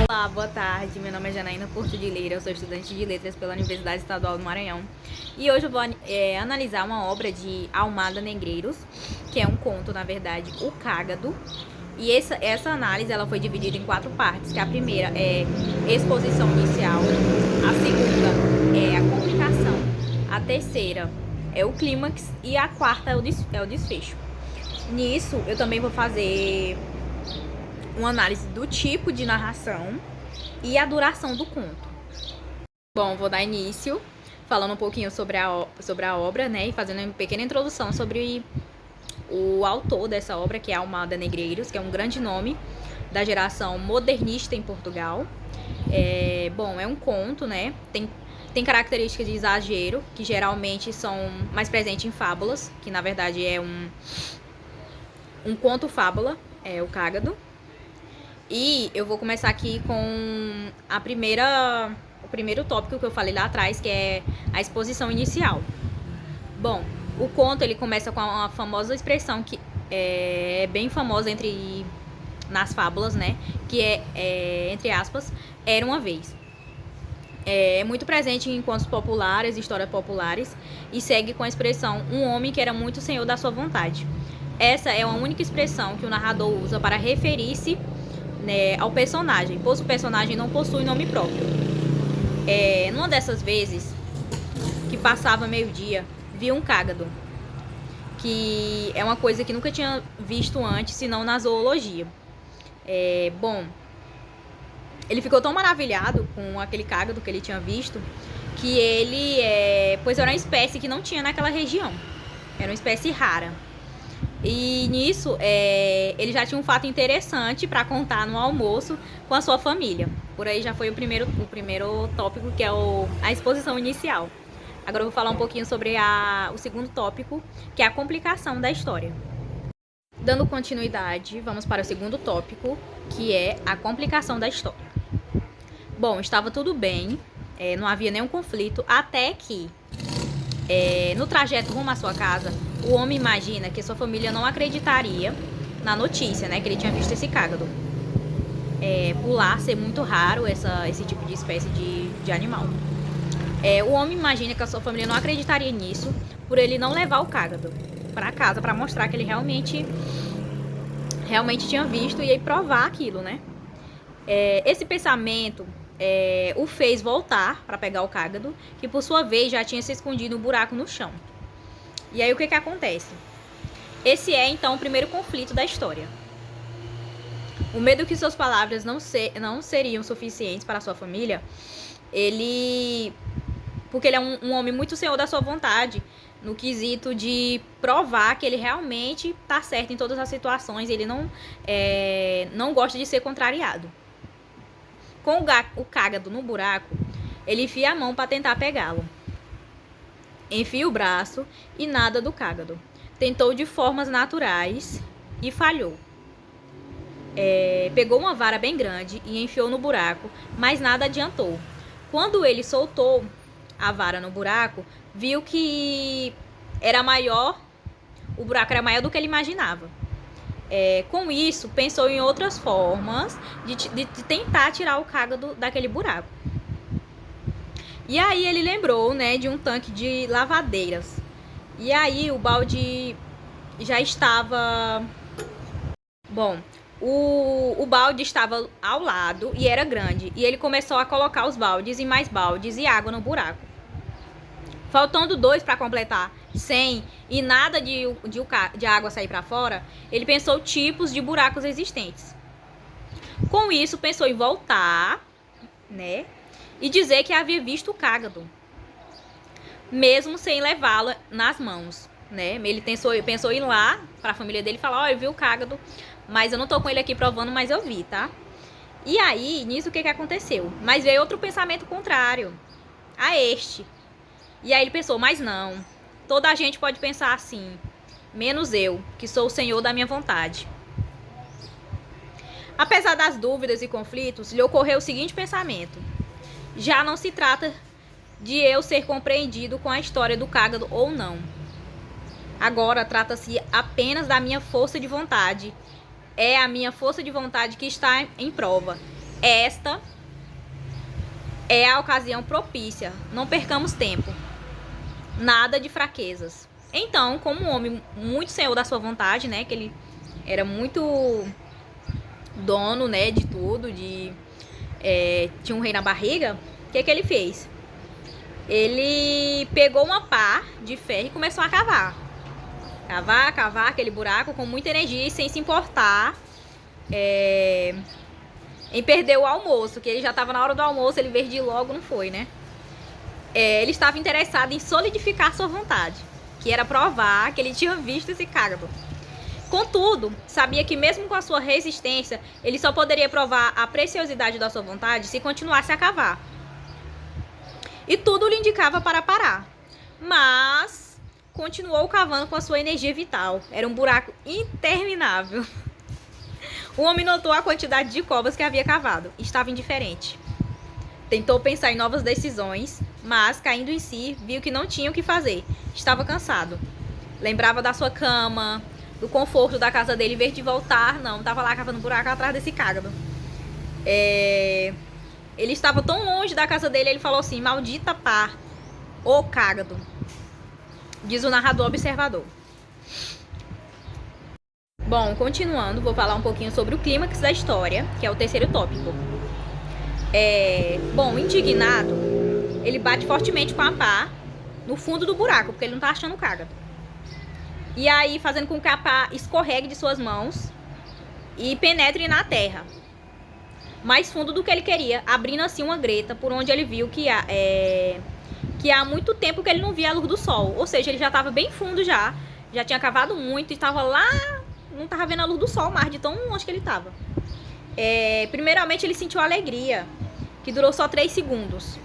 Olá, boa tarde. Meu nome é Janaína Porto de Lira, eu sou estudante de Letras pela Universidade Estadual do Maranhão. E hoje eu vou analisar uma obra de Almada Negreiros, que é um conto, na verdade, O Cágado. E essa análise ela foi dividida em 4 partes, que a primeira é exposição inicial, a segunda é a complicação, a terceira é o clímax e a quarta é o desfecho. Nisso, eu também vou fazer uma análise do tipo de narração e a duração do conto. Bom, vou dar início falando um pouquinho sobre a obra, né, e fazendo uma pequena introdução sobre o autor dessa obra, que é Almada Negreiros, que é um grande nome da geração modernista em Portugal. Bom, é um conto, né, tem características de exagero, que geralmente são mais presentes em fábulas, que na verdade é um conto-fábula, é o Cágado. E eu vou começar aqui com o primeiro tópico que eu falei lá atrás, que é a exposição inicial. Bom, o conto ele começa com uma famosa expressão que é bem famosa nas fábulas, né? Que entre aspas, era uma vez. É muito presente em contos populares, histórias populares, e segue com a expressão um homem que era muito senhor da sua vontade. Essa é uma única expressão que o narrador usa para referir-se, né, ao personagem, pois o personagem não possui nome próprio. Numa dessas vezes, que passava meio-dia, vi um cágado, que é uma coisa que nunca tinha visto antes, senão na zoologia. Bom, ele ficou tão maravilhado com aquele cágado que ele tinha visto, que pois era uma espécie que não tinha naquela região, era uma espécie rara. E nisso, ele já tinha um fato interessante para contar no almoço com a sua família. Por aí já foi o primeiro tópico, que é a exposição inicial. Agora eu vou falar um pouquinho sobre o segundo tópico, que é a complicação da história. Dando continuidade, vamos para o segundo tópico, que é a complicação da história. Bom, estava tudo bem, não havia nenhum conflito, até que, no trajeto rumo à sua casa, o homem imagina que sua família não acreditaria na notícia, né, que ele tinha visto esse cágado. Por lá ser muito raro esse tipo de espécie de animal. O homem imagina que a sua família não acreditaria nisso, por ele não levar o cágado para casa para mostrar que ele realmente tinha visto e aí provar aquilo, né? Esse pensamento o fez voltar para pegar o cágado, que por sua vez já tinha se escondido um buraco no chão. E aí o que acontece? Esse é então o primeiro conflito da história. O medo que suas palavras não seriam suficientes para a sua família, porque ele é um homem muito senhor da sua vontade, no quesito de provar que ele realmente está certo em todas as situações, ele não gosta de ser contrariado. Com o cágado no buraco, ele enfia a mão para tentar pegá-lo. Enfia o braço e nada do cágado. Tentou de formas naturais e falhou. Pegou uma vara bem grande e enfiou no buraco, mas nada adiantou. Quando ele soltou a vara no buraco, viu que o buraco era maior do que ele imaginava. Com isso, pensou em outras formas de tentar tirar o cágado daquele buraco. E aí ele lembrou, né, de um tanque de lavadeiras. E aí o balde já estava... Bom, o balde estava ao lado e era grande. E ele começou a colocar os baldes e mais baldes e água no buraco. Faltando 2 para completar 100 e nada de água sair para fora, ele pensou tipos de buracos existentes. Com isso, pensou em voltar, né, e dizer que havia visto o cágado, mesmo sem levá-lo nas mãos, né? Ele pensou em ir lá para a família dele e falar: eu vi o cágado, mas eu não tô com ele aqui provando, mas eu vi, tá? E aí, nisso, o que aconteceu? Mas veio outro pensamento contrário a este. E aí ele pensou: mas não, toda a gente pode pensar assim, menos eu, que sou o senhor da minha vontade. Apesar das dúvidas e conflitos, lhe ocorreu o seguinte pensamento: já não se trata de eu ser compreendido com a história do cágado ou não. Agora trata-se apenas da minha força de vontade. É a minha força de vontade que está em prova. Esta é a ocasião propícia. Não percamos tempo. Nada de fraquezas. Então, como um homem muito senhor da sua vontade, né? Que ele era muito dono, né? De tudo, tinha um rei na barriga. O que ele fez? Ele pegou uma pá de ferro e começou a cavar. Cavar aquele buraco com muita energia e sem se importar em perder o almoço, que ele já estava na hora do almoço, ele veio de logo, não foi, né? Ele estava interessado em solidificar sua vontade, que era provar que ele tinha visto esse cágado. Contudo, sabia que mesmo com a sua resistência, ele só poderia provar a preciosidade da sua vontade se continuasse a cavar. E tudo lhe indicava para parar. Mas continuou cavando com a sua energia vital. Era um buraco interminável. O homem notou a quantidade de covas que havia cavado. Estava indiferente. Tentou pensar em novas decisões, mas, caindo em si, viu que não tinha o que fazer. Estava cansado. Lembrava da sua cama, do conforto da casa dele, em vez de voltar, não, estava lá cavando buraco atrás desse cágado. Ele estava tão longe da casa dele, ele falou assim: maldita pá, ô cágado, diz o narrador observador. Bom, continuando, vou falar um pouquinho sobre o clímax da história, que é o terceiro tópico. Bom, indignado, ele bate fortemente com a pá no fundo do buraco, porque ele não tá achando o cágado. E aí, fazendo com que a pá escorregue de suas mãos e penetre na terra, mais fundo do que ele queria, abrindo assim uma greta por onde ele viu que há muito tempo que ele não via a luz do sol. Ou seja, ele já estava bem fundo já tinha cavado muito e estava lá, não estava vendo a luz do sol mais de tão longe que ele estava. Primeiramente ele sentiu alegria, que durou só 3 segundos.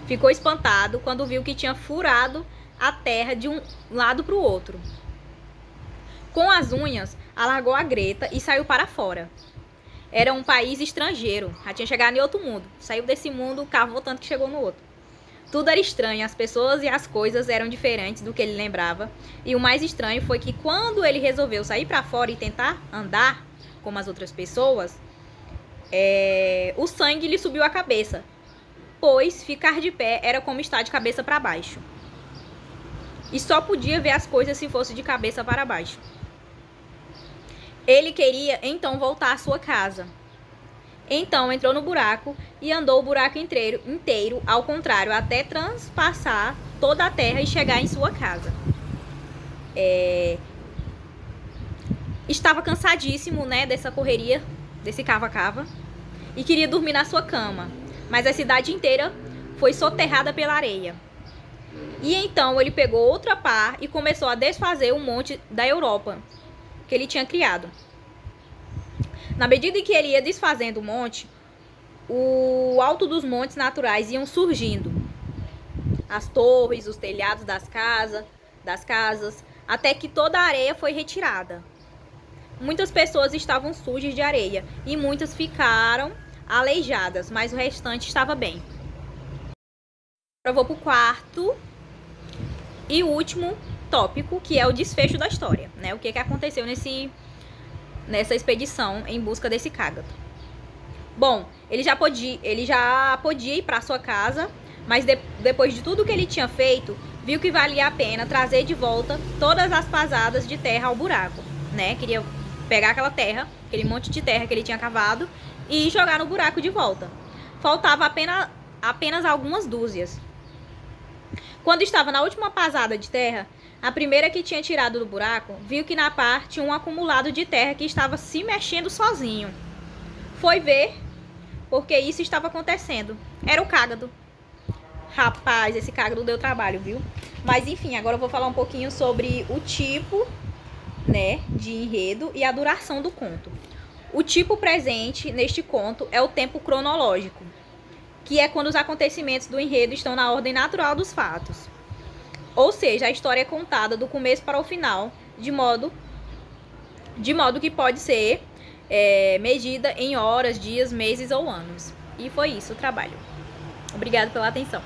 Ficou espantado quando viu que tinha furado a terra de um lado para o outro. Com as unhas, alargou a greta e saiu para fora. Era um país estrangeiro, já tinha chegado em outro mundo. Saiu desse mundo, cavou tanto que chegou no outro. Tudo era estranho, as pessoas e as coisas eram diferentes do que ele lembrava. E o mais estranho foi que quando ele resolveu sair para fora e tentar andar como as outras pessoas, o sangue lhe subiu à cabeça, pois ficar de pé era como estar de cabeça para baixo. E só podia ver as coisas se fosse de cabeça para baixo. Ele queria então voltar à sua casa. Então entrou no buraco e andou o buraco inteiro ao contrário, até transpassar toda a terra e chegar em sua casa. Estava cansadíssimo, né, dessa correria, desse cava-cava, e queria dormir na sua cama, mas a cidade inteira foi soterrada pela areia. E então ele pegou outra pá e começou a desfazer o monte da Europa que ele tinha criado. Na medida em que ele ia desfazendo o monte, o alto dos montes naturais iam surgindo. As torres, os telhados das casas, até que toda a areia foi retirada. Muitas pessoas estavam sujas de areia e muitas ficaram aleijadas, mas o restante estava bem. Agora eu vou para o quarto e último tópico, que é o desfecho da história, né? O que aconteceu nessa expedição em busca desse cágado. Bom, ele já podia ir para sua casa, mas depois de tudo que ele tinha feito, viu que valia a pena trazer de volta todas as pasadas de terra ao buraco, né? Queria pegar aquela terra, aquele monte de terra que ele tinha cavado e jogar no buraco de volta. Faltava apenas algumas dúzias. Quando estava na última pasada de terra, a primeira que tinha tirado do buraco, viu que na parte tinha um acumulado de terra que estava se mexendo sozinho. Foi ver porque isso estava acontecendo. Era o cágado. Rapaz, esse cágado deu trabalho, viu? Mas enfim, agora eu vou falar um pouquinho sobre o tipo, né, de enredo e a duração do conto. O tipo presente neste conto é o tempo cronológico, que é quando os acontecimentos do enredo estão na ordem natural dos fatos. Ou seja, a história é contada do começo para o final, de modo que pode ser medida em horas, dias, meses ou anos. E foi isso o trabalho. Obrigada pela atenção.